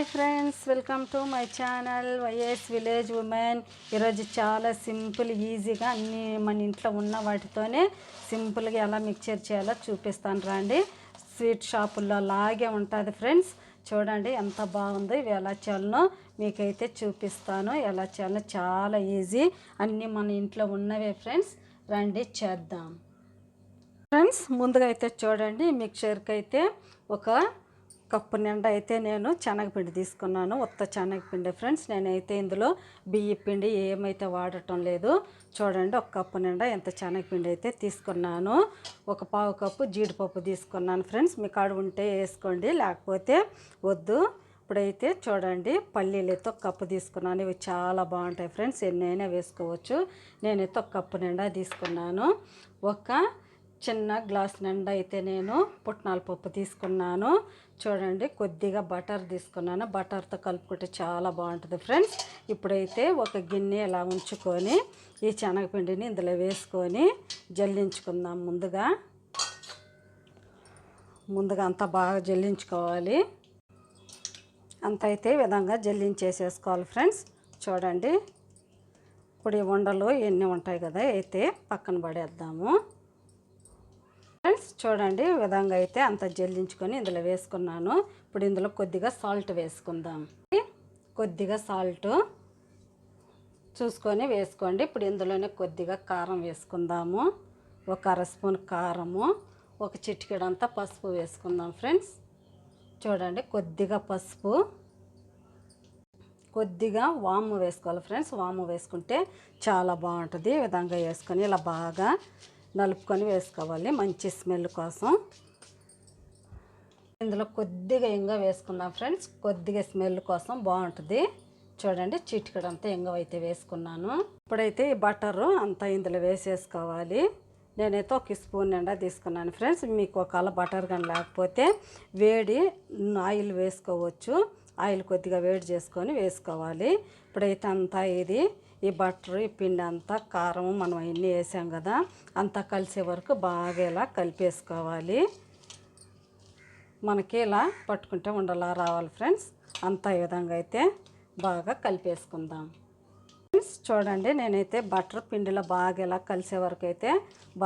Hi friends, welcome to my channel YS village women. ఈరోజు చాలా simple ఈజీగా అన్నీ మన ఇంట్లో ఉన్న వాటితోనే సింపుల్గా ఎలా మిక్చర్ చేయాలో చూపిస్తాను రండి. స్వీట్ షాపుల్లో లాగే ఉంటుంది ఫ్రెండ్స్. చూడండి ఎంత బాగుందో. ఇవి ఎలా చేయాలనో మీకైతే చూపిస్తాను. ఎలా చేయాలో చాలా ఈజీ, అన్నీ మన ఇంట్లో ఉన్నవే ఫ్రెండ్స్. రండి చేద్దాం ఫ్రెండ్స్. ముందుగా అయితే చూడండి, మిక్చర్కి అయితే ఒక కప్పు నిండా అయితే నేను శనగపిండి తీసుకున్నాను. ఉత్త శనగపిండి ఫ్రెండ్స్. నేనైతే ఇందులో బియ్య పిండి ఏమైతే వాడటం లేదు. చూడండి, ఒక కప్పు నిండా ఎంత శనగపిండి అయితే తీసుకున్నాను. ఒక పావు కప్పు జీడిపప్పు తీసుకున్నాను ఫ్రెండ్స్. మీ కాడ ఉంటే వేసుకోండి, లేకపోతే వద్దు. ఇప్పుడైతే చూడండి, పల్లీలైతే ఒక కప్పు తీసుకున్నాను. ఇవి చాలా బాగుంటాయి ఫ్రెండ్స్, ఎన్నైనా వేసుకోవచ్చు. నేనైతే ఒక కప్పు నిండా తీసుకున్నాను. ఒక చిన్న గ్లాస్ నిండా అయితే నేను పుట్నాల పప్పు తీసుకున్నాను. చూడండి, కొద్దిగా బటర్ తీసుకున్నాను. బటర్తో కలుపుకుంటే చాలా బాగుంటుంది ఫ్రెండ్స్. ఇప్పుడైతే ఒక గిన్నె ఇలా ఉంచుకొని ఈ శనగపిండిని ఇందులో వేసుకొని జల్లించుకుందాం. ముందుగా అంతా బాగా జల్లించుకోవాలి. అంత అయితే ఈ విధంగా జల్లించేసేసుకోవాలి ఫ్రెండ్స్. చూడండి, ఇప్పుడు ఈ ఉండలు ఎన్ని ఉంటాయి కదా, అయితే పక్కన పడేద్దాము ఫ్రెండ్స్. చూడండి, ఈ విధంగా అయితే అంత జల్లించుకొని ఇందులో వేసుకున్నాను. ఇప్పుడు ఇందులో కొద్దిగా సాల్ట్ వేసుకుందాం. కొద్దిగా సాల్ట్ చూసుకొని వేసుకోండి. ఇప్పుడు ఇందులోనే కొద్దిగా కారం వేసుకుందాము. ఒక అర స్పూన్ కారము, ఒక చిటికెడంతా పసుపు వేసుకుందాం ఫ్రెండ్స్. చూడండి, కొద్దిగా పసుపు, కొద్దిగా వాము వేసుకోవాలి ఫ్రెండ్స్. వాము వేసుకుంటే చాలా బాగుంటుంది. ఈ విధంగా వేసుకొని ఇలా బాగా నలుపుకొని వేసుకోవాలి, మంచి స్మెల్ కోసం. ఇందులో కొద్దిగా ఇంగ వేసుకుందాం ఫ్రెండ్స్. కొద్దిగా స్మెల్ కోసం బాగుంటుంది. చూడండి, చిటికెడంతా ఇంగవ అయితే వేసుకున్నాను. ఇప్పుడైతే ఈ బటరు అంతా ఇందులో వేసేసుకోవాలి. నేనైతే ఒక స్పూన్ నిండా తీసుకున్నాను ఫ్రెండ్స్. మీకు ఒకవేళ బటర్ కానీ లేకపోతే వేడి ఆయిల్ వేసుకోవచ్చు. ఆయిల్ కొద్దిగా వేడి చేసుకొని వేసుకోవాలి. ఇప్పుడైతే అంతా ఈ బటర్, ఈ పిండి అంతా, కారం మనం అన్నీ వేసాం కదా, అంతా కలిసే వరకు బాగా ఇలా కలిపేసుకోవాలి. మనకి ఇలా పట్టుకుంటే ఉండలా రావాలి ఫ్రెండ్స్. అంతా ఈ విధంగా అయితే బాగా కలిపేసుకుందాం ఫ్రెండ్స్. చూడండి, నేనైతే బటర్ పిండిలో బాగా ఇలా కలిసే వరకు అయితే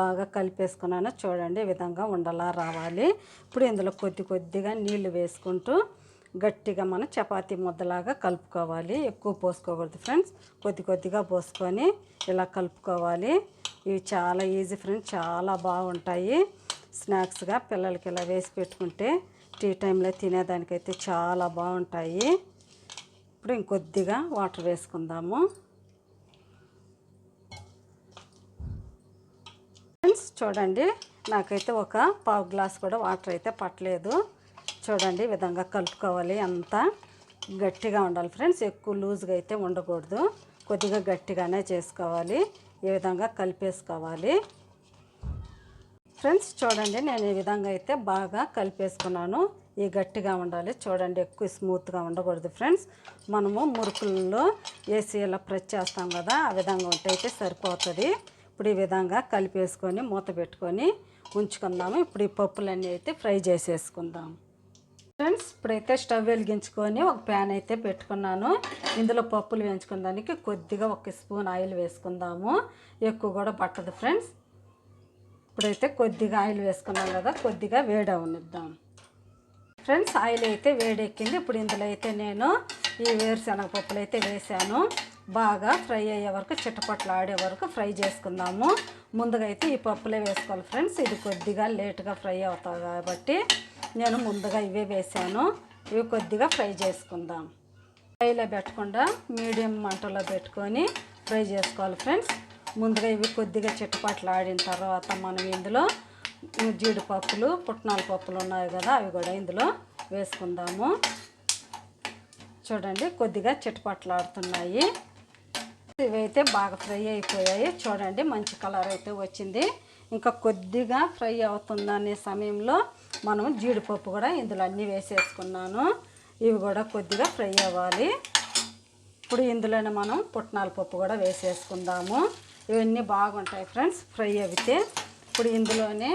బాగా కలిపేసుకున్నాను. చూడండి, ఈ విధంగా ఉండలా రావాలి. ఇప్పుడు ఇందులో కొద్దిగా నీళ్లు వేసుకుంటూ గట్టిగా మనం చపాతీ ముద్దలాగా కలుపుకోవాలి. ఎక్కువ పోసుకోకూడదు ఫ్రెండ్స్. కొద్దిగా పోసుకొని ఇలా కలుపుకోవాలి. ఇవి చాలా ఈజీ ఫ్రెండ్స్, చాలా బాగుంటాయి. స్నాక్స్గా పిల్లలకి ఇలా వేసి పెట్టుకుంటే టీ టైంలో తినేదానికైతే చాలా బాగుంటాయి. ఇప్పుడు ఇంకొద్దిగా వాటర్ వేసుకుందాము ఫ్రెండ్స్. చూడండి, నాకైతే ఒక పావు గ్లాస్ కూడా వాటర్ అయితే పట్టలేదు. చూడండి, ఈ విధంగా కలుపుకోవాలి. అంతా గట్టిగా ఉండాలి ఫ్రెండ్స్. ఎక్కువ లూజ్గా అయితే ఉండకూడదు, కొద్దిగా గట్టిగానే చేసుకోవాలి. ఈ విధంగా కలిపేసుకోవాలి ఫ్రెండ్స్. చూడండి, నేను ఈ విధంగా అయితే బాగా కలిపేసుకున్నాను. ఈ గట్టిగా ఉండాలి. చూడండి, ఎక్కువ స్మూత్గా ఉండకూడదు ఫ్రెండ్స్. మనము మురుకుల్లో వేసి ఇలా ప్రెస్ చేస్తాం కదా, ఆ విధంగా ఉంటే అయితే సరిపోతుంది. ఇప్పుడు ఈ విధంగా కలిపేసుకొని మూత పెట్టుకొని ఉంచుకుందాము. ఇప్పుడు ఈ పప్పులన్నీ అయితే ఫ్రై చేసేసుకుందాం ఫ్రెండ్స్. ఇప్పుడైతే స్టవ్ వెలిగించుకొని ఒక ప్యాన్ అయితే పెట్టుకున్నాను. ఇందులో పప్పులు వేయించుకోవడానికి కొద్దిగా ఒక స్పూన్ ఆయిల్ వేసుకుందాము. ఎక్కువ కూడా పట్టదు ఫ్రెండ్స్. ఇప్పుడైతే కొద్దిగా ఆయిల్ వేసుకున్నాం కదా, కొద్దిగా వేడి అవనిద్దాం ఫ్రెండ్స్. ఆయిల్ అయితే వేడెక్కింది. ఇప్పుడు ఇందులో అయితే నేను ఈ వేరుశనగ పప్పులు అయితే వేసాను. బాగా ఫ్రై అయ్యే వరకు, చిట్టపట్లు ఆడే వరకు ఫ్రై చేసుకుందాము. ముందుగా అయితే ఈ పప్పులే వేసుకోవాలి ఫ్రెండ్స్. ఇది కొద్దిగా లేట్గా ఫ్రై అవుతాయి కాబట్టి నేను ముందుగా ఇవే వేసాను. ఇవి కొద్దిగా ఫ్రై చేసుకుందాం. ఫ్రైలో పెట్టకుండా మీడియం మంటలో పెట్టుకొని ఫ్రై చేసుకోవాలి ఫ్రెండ్స్. ముందుగా ఇవి కొద్దిగా చిట్టపట్లు ఆడిన తర్వాత మనం ఇందులో జీడిపప్పులు, పుట్నాల పప్పులు ఉన్నాయి కదా, అవి కూడా ఇందులో వేసుకుందాము. చూడండి, కొద్దిగా చిట్టపట్లు ఆడుతున్నాయి. ఇవైతే బాగా ఫ్రై అయిపోయాయి. చూడండి, మంచి కలర్ అయితే వచ్చింది. ఇంకా కొద్దిగా ఫ్రై అవుతుందనే సమయంలో మనం జీడిపప్పు కూడా ఇందులో అన్నీ వేసేసుకున్నాను. ఇవి కూడా కొద్దిగా ఫ్రై అవ్వాలి. ఇప్పుడు ఇందులోనే మనం పుట్నాల పప్పు కూడా వేసేసుకుందాము. ఇవన్నీ బాగుంటాయి ఫ్రెండ్స్ ఫ్రై అయితే. ఇప్పుడు ఇందులోనే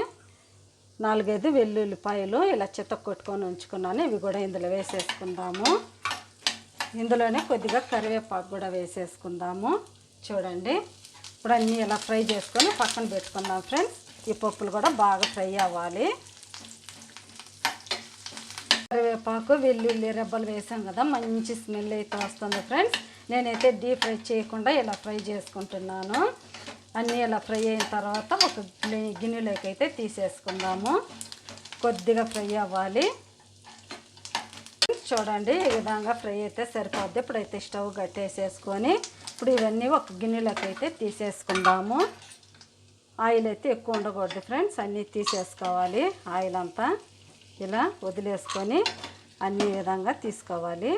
4-5 వెల్లుల్లిపాయలు ఇలా కొట్టుకొని ఉంచుకున్నాను. ఇవి కూడా ఇందులో వేసేసుకుందాము. ఇందులోనే కొద్దిగా కరివేపాకు కూడా వేసేసుకుందాము. చూడండి, ఇప్పుడు అన్నీ ఇలా ఫ్రై చేసుకొని పక్కన పెట్టుకుందాం ఫ్రెండ్స్. ఈ పప్పులు కూడా బాగా ఫ్రై అవ్వాలి. కరివేపాకు వెల్లుల్లి రెబ్బలు వేసాం కదా, మంచి స్మెల్ అయితే వస్తుంది ఫ్రెండ్స్. నేనైతే డీప్ ఫ్రై చేయకుండా ఇలా ఫ్రై చేసుకుంటున్నాను. అన్నీ ఇలా ఫ్రై అయిన తర్వాత ఒక గిన్నెలోకి అయితే తీసేసుకుందాము. కొద్దిగా ఫ్రై అవ్వాలి. చూడండి, ఈ విధంగా ఫ్రై అయితే సరిపోద్ది. ఇప్పుడైతే స్టవ్ కట్టేసేసుకొని ఇప్పుడు ఇవన్నీ ఒక గిన్నెలోకి అయితే తీసేసుకుందాము. ఆయిల్ అయితే ఎక్కువ ఉండకూడదు ఫ్రెండ్స్, అన్నీ తీసేసుకోవాలి. ఆయిల్ అంతా ఇలా వదిలేసుకొని అన్ని విధంగా తీసుకోవాలి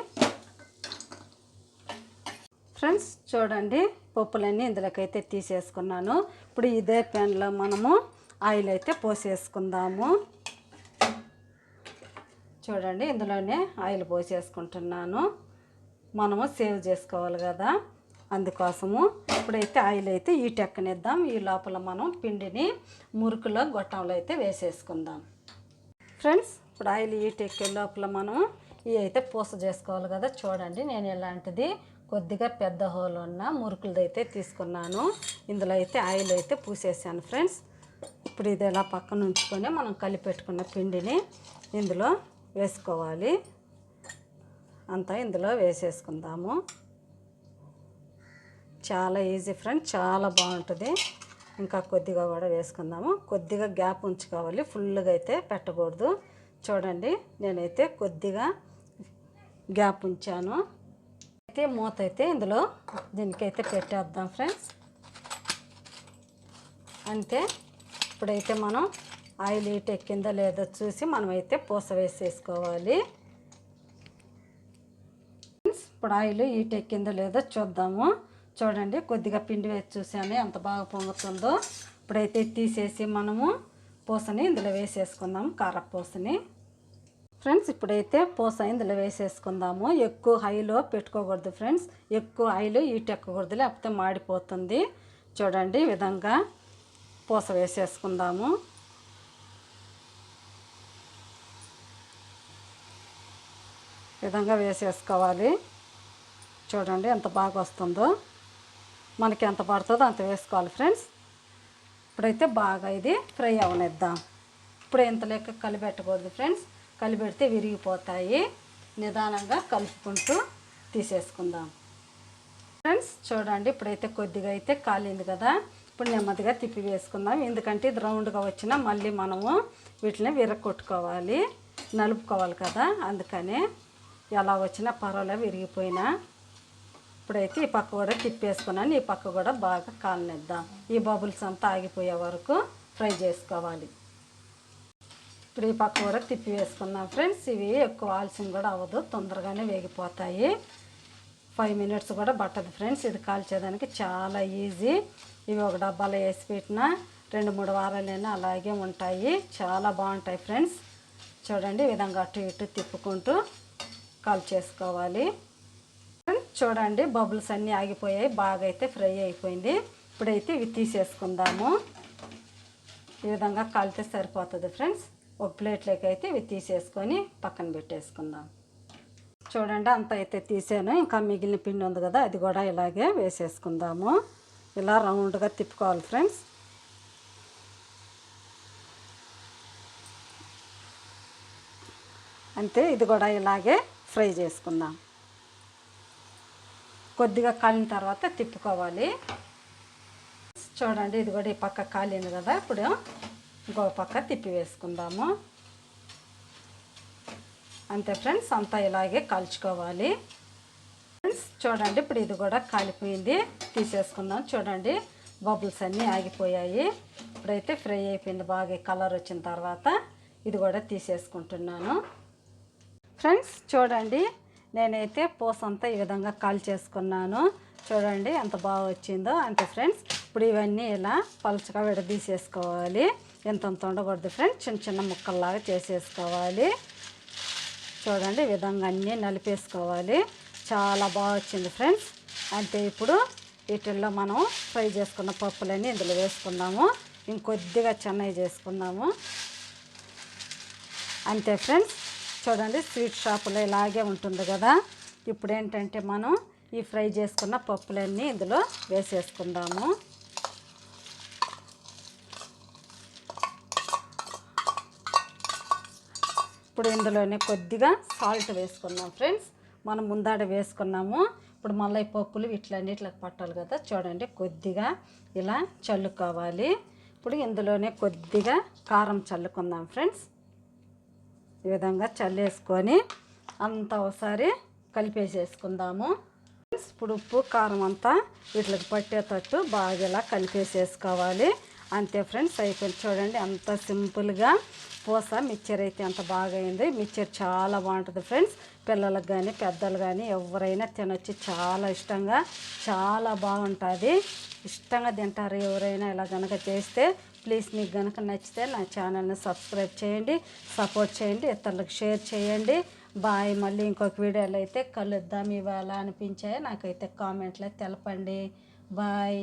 ఫ్రెండ్స్. చూడండి, పప్పులన్నీ ఇందులోకైతే తీసేసుకున్నాను. ఇప్పుడు ఇదే ప్యాన్లో మనము ఆయిల్ అయితే పోసేసుకుందాము. చూడండి, ఇందులోనే ఆయిల్ పోసేసుకుంటున్నాను. మనము సేవ్ చేసుకోవాలి కదా, అందుకోసము. ఇప్పుడైతే ఆయిల్ అయితే ఎక్కనిద్దాం. ఈ లోపల మనం పిండిని మురుకులో గొట్టంలో అయితే వేసేసుకుందాం ఫ్రెండ్స్. ఇప్పుడు ఆయిల్ ఎక్కే లోపల మనం ఇవి అయితే పూస చేసుకోవాలి కదా. చూడండి, నేను ఇలాంటిది కొద్దిగా పెద్ద హోల్ ఉన్న మురుకులది అయితే తీసుకున్నాను. ఇందులో అయితే ఆయిల్ అయితే పూసేసాను ఫ్రెండ్స్. ఇప్పుడు ఇది ఇలా పక్కన ఉంచుకొని మనం కలిపెట్టుకున్న పిండిని ఇందులో వేసుకోవాలి. అంతా ఇందులో వేసేసుకుందాము. చాలా ఈజీ ఫ్రెండ్స్, చాలా బాగుంటుంది. ఇంకా కొద్దిగా కూడా వేసుకుందాము. కొద్దిగా గ్యాప్ ఉంచుకోవాలి, ఫుల్గా అయితే పెట్టకూడదు. చూడండి, నేనైతే కొద్దిగా గ్యాప్ ఉంచాను. అయితే మూత అయితే ఇందులో దీనికైతే పెట్టేద్దాం ఫ్రెండ్స్. అంతే. ఇప్పుడైతే మనం ఆయిల్ ఎక్కిందో లేదో చూసి మనమైతే పూస వేసేసుకోవాలి. ఇప్పుడు ఆయిల్ ఎక్కిందో లేదో చూద్దాము. చూడండి, కొద్దిగా పిండి వేసి చూసాను ఎంత బాగా పొంగుతుందో. ఇప్పుడైతే తీసేసి మనము పూసని ఇందులో వేసేసుకుందాం, కారపూసని ఫ్రెండ్స్. ఇప్పుడైతే పూస ఇందులో వేసేసుకుందాము. ఎక్కువ హైలో పెట్టుకోకూడదు ఫ్రెండ్స్, ఎక్కువ ఆయిల్ ఎక్కకూడదు, లేకపోతే మాడిపోతుంది. చూడండి, ఈ విధంగా పూస వేసేసుకుందాము. విధంగా వేసేసుకోవాలి. చూడండి ఎంత బాగా వస్తుందో. మనకి ఎంత పడుతుందో అంత వేసుకోవాలి ఫ్రెండ్స్. ఇప్పుడైతే బాగా ఇది ఫ్రై అవనిద్దాం. ఇప్పుడు ఇంత లెక్క కలిపెట్టకూడదు ఫ్రెండ్స్, కలిపెడితే విరిగిపోతాయి. నిదానంగా కలుపుకుంటూ తీసేసుకుందాం ఫ్రెండ్స్. చూడండి, ఇప్పుడైతే కొద్దిగా అయితే కాలింది కదా. ఇప్పుడు నెమ్మదిగా తిప్పి వేసుకుందాం. ఎందుకంటే ఇది రౌండ్గా వచ్చినా మళ్ళీ మనము వీటిని విరగొట్టుకోవాలి, నలుపుకోవాలి కదా. అందుకనే ఎలా వచ్చినా పర్వాలేదు, విరిగిపోయినా. ఇప్పుడైతే ఈ పక్క కూడా తిప్పేసుకున్నాను. ఈ పక్క కూడా బాగా కాలనిద్దాం. ఈ బబుల్స్ అంతా ఆగిపోయే వరకు ఫ్రై చేసుకోవాలి. ఇప్పుడు ఈ పక్క కూడా తిప్పి వేసుకున్నాం ఫ్రెండ్స్. ఇవి ఎక్కువ ఆలస్యం కూడా అవ్వదు, తొందరగానే వేగిపోతాయి. 5 మినిట్స్ కూడా పట్టదు ఫ్రెండ్స్. ఇది కాల్చేదానికి చాలా ఈజీ. ఇవి ఒక డబ్బాలో వేసి పెట్టినా 2-3 వారాలైనా అలాగే ఉంటాయి. చాలా బాగుంటాయి ఫ్రెండ్స్. చూడండి, ఈ విధంగా అటు ఇటు తిప్పుకుంటూ కాల్చేసుకోవాలి. చూడండి, బబుల్స్ అన్నీ ఆగిపోయాయి, బాగా అయితే ఫ్రై అయిపోయింది. ఇప్పుడైతే ఇవి తీసేసుకుందాము. ఈ విధంగా కాలితే సరిపోతుంది ఫ్రెండ్స్. ఒక ప్లేట్లోకి అయితే ఇవి తీసేసుకొని పక్కన పెట్టేసుకుందాం. చూడండి, అంత అయితే తీసాను. ఇంకా మిగిలిన పిండి ఉంది కదా, అది కూడా ఇలాగే వేసేసుకుందాము. ఇలా రౌండ్గా తిప్పుకోవాలి ఫ్రెండ్స్. అంతే, ఇది కూడా ఇలాగే ఫ్రై చేసుకుందాం. కొద్దిగా కాలిన తర్వాత తిప్పుకోవాలి. చూడండి, ఇది కూడా ఈ పక్క కాలింది కదా. ఇప్పుడు ఇంకో పక్క తిప్పి వేసుకుందాము. అంతే ఫ్రెండ్స్, అంతా ఇలాగే కాల్చుకోవాలి ఫ్రెండ్స్. చూడండి, ఇప్పుడు ఇది కూడా కాలిపోయింది, తీసేసుకుందాం. చూడండి, బబుల్స్ అన్నీ ఆగిపోయాయి. ఇప్పుడైతే ఫ్రై అయిపోయింది బాగా. కలర్ వచ్చిన తర్వాత ఇది కూడా తీసేసుకుంటున్నాను ఫ్రెండ్స్. చూడండి, నేనైతే పూసంతా ఈ విధంగా కాల్చేసుకున్నాను. చూడండి ఎంత బాగా వచ్చిందో. అంతే ఫ్రెండ్స్. ఇప్పుడు ఇవన్నీ ఇలా పలుచగా విడదీసేసుకోవాలి. ఎంత ఉండకూడదు ఫ్రెండ్స్, చిన్న చిన్న ముక్కల్లాగా చేసేసుకోవాలి. చూడండి, ఈ విధంగా అన్నీ నలిపేసుకోవాలి. చాలా బాగా వచ్చింది ఫ్రెండ్స్. అంతే, ఇప్పుడు వీటిల్లో మనం ఫ్రై చేసుకున్న పప్పులన్నీ ఇందులో వేసుకుందాము. ఇంకొద్దిగా చెన్నై చేసుకుందాము. అంతే ఫ్రెండ్స్. చూడండి, స్వీట్ షాపులో ఇలాగే ఉంటుంది కదా. ఇప్పుడు ఏంటంటే మనం ఈ ఫ్రై చేసుకున్న పప్పులన్నీ ఇందులో వేసేసుకుందాము. ఇప్పుడు ఇందులోనే కొద్దిగా సాల్ట్ వేసుకున్నాం ఫ్రెండ్స్. మనం ముందాడ వేసుకున్నాము. ఇప్పుడు మళ్ళీ ఈ పప్పులు ఇట్లన్నిట్లకు పట్టాలి కదా, చూడండి కొద్దిగా ఇలా చల్లుకోవాలి. ఇప్పుడు ఇందులోనే కొద్దిగా కారం చల్లుకుందాం ఫ్రెండ్స్. ఈ విధంగా చల్లేసుకొని అంతా ఒకసారి కలిపేసేసుకుందాము. ఇప్పుడు ఉప్పు కారం అంతా వీటికి పట్టేటట్టు బాగా ఇలా కలిపేసేసుకోవాలి. అంతే ఫ్రెండ్స్, అయిపోయింది. చూడండి అంత సింపుల్గా పూస మిక్చర్ అయితే అంత బాగా అయింది. మిక్చర్ చాలా బాగుంటుంది ఫ్రెండ్స్. పిల్లలకు కానీ పెద్దలు కానీ ఎవరైనా తినొచ్చు. చాలా ఇష్టంగా, చాలా బాగుంటుంది. ఇష్టంగా తింటారు ఎవరైనా ఇలా కనుక చేస్తే. ప్లీజ్ మీకు కనుక నచ్చితే నా ఛానల్ని సబ్స్క్రైబ్ చేయండి, సపోర్ట్ చేయండి, ఇతరులకు షేర్ చేయండి. బాయ్. మళ్ళీ ఇంకొక వీడియోలో అయితే కలుద్దాం. ఇవాళ అనిపించాయి నాకైతే కామెంట్లో తెలపండి. బాయ్.